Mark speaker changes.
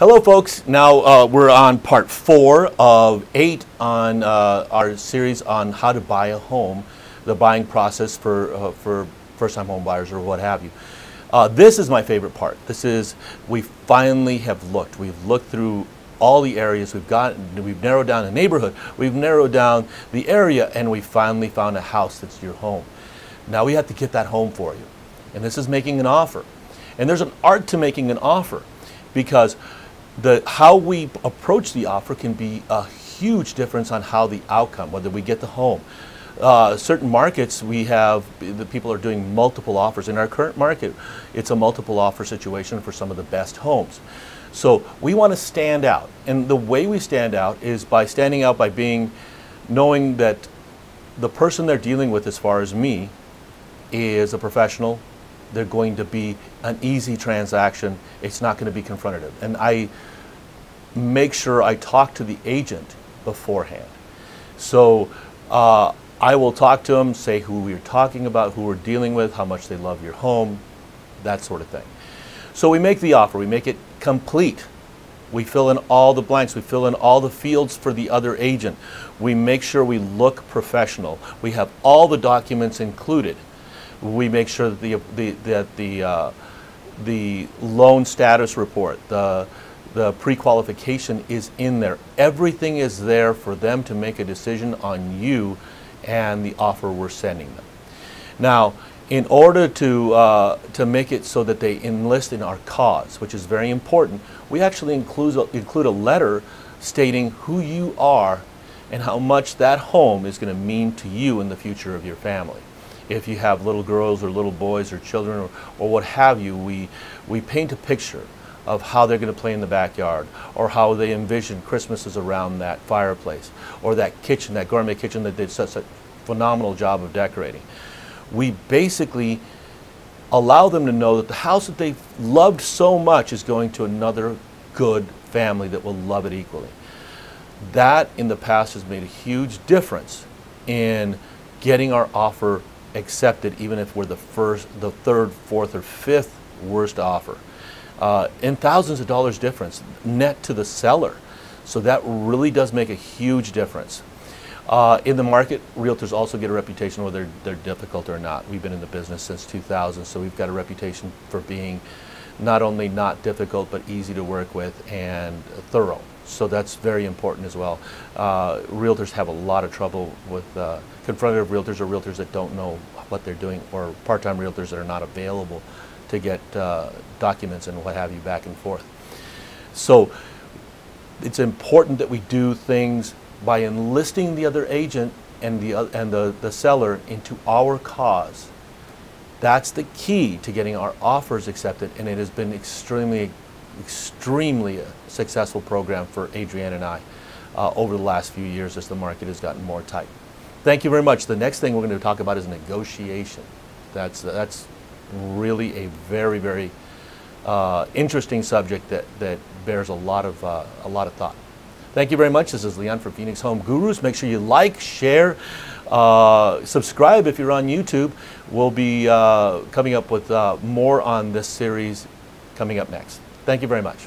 Speaker 1: Hello folks, now we're on part 4 of 8 on our series on how to buy a home, the buying process for first-time home buyers or what have you. This is my favorite part. This is, we finally have looked. We've looked through all the areas we've narrowed down a neighborhood, we've narrowed down the area, and we finally found a house that's your home. Now we have to get that home for you. And this is making an offer. And there's an art to making an offer, because how we approach the offer can be a huge difference on how the outcome, whether we get the home. Certain markets, the people are doing multiple offers. In our current market, it's a multiple offer situation for some of the best homes. So we want to stand out, and the way we stand out is by standing out by knowing that the person they're dealing with, as far as me, is a professional. They're going to be an easy transaction. It's not going to be confrontative. And I make sure I talk to the agent beforehand. So I will talk to them, say who we're talking about, who we're dealing with, how much they love your home, that sort of thing. So we make the offer, we make it complete. We fill in all the blanks, we fill in all the fields for the other agent. We make sure we look professional. We have all the documents included. We make sure that the loan status report, the pre-qualification is in there. Everything is there for them to make a decision on you and the offer we're sending them. Now, in order to make it so that they enlist in our cause, which is very important, we actually include a letter stating who you are and how much that home is going to mean to you in the future of your family. If you have little girls or little boys or children or what have you, we paint a picture of how they're going to play in the backyard, or how they envision Christmases around that fireplace, or that kitchen, that gourmet kitchen that did such a phenomenal job of decorating. We basically allow them to know that the house that they've loved so much is going to another good family that will love it equally. That in the past has made a huge difference in getting our offer accepted, even if we're the third, fourth, or fifth worst offer. And thousands of dollars difference net to the seller. So that really does make a huge difference. In the market, realtors also get a reputation whether they're difficult or not. We've been in the business since 2000, so we've got a reputation for being not only not difficult, but easy to work with and thorough. So that's very important as well. Realtors have a lot of trouble with confrontative realtors, or realtors that don't know what they're doing, or part-time realtors that are not available to get documents and what have you back and forth. So it's important that we do things by enlisting the other agent and the seller into our cause. That's the key to getting our offers accepted, and it has been extremely a successful program for Adrienne and I over the last few years as the market has gotten more tight. Thank you very much. The next thing we're going to talk about is negotiation. That's really a very interesting subject that bears a lot of thought. Thank you very much. This is Leon from Phoenix Home Gurus. Make sure you like, share, subscribe if you're on YouTube. We'll be coming up with more on this series coming up next. Thank you very much.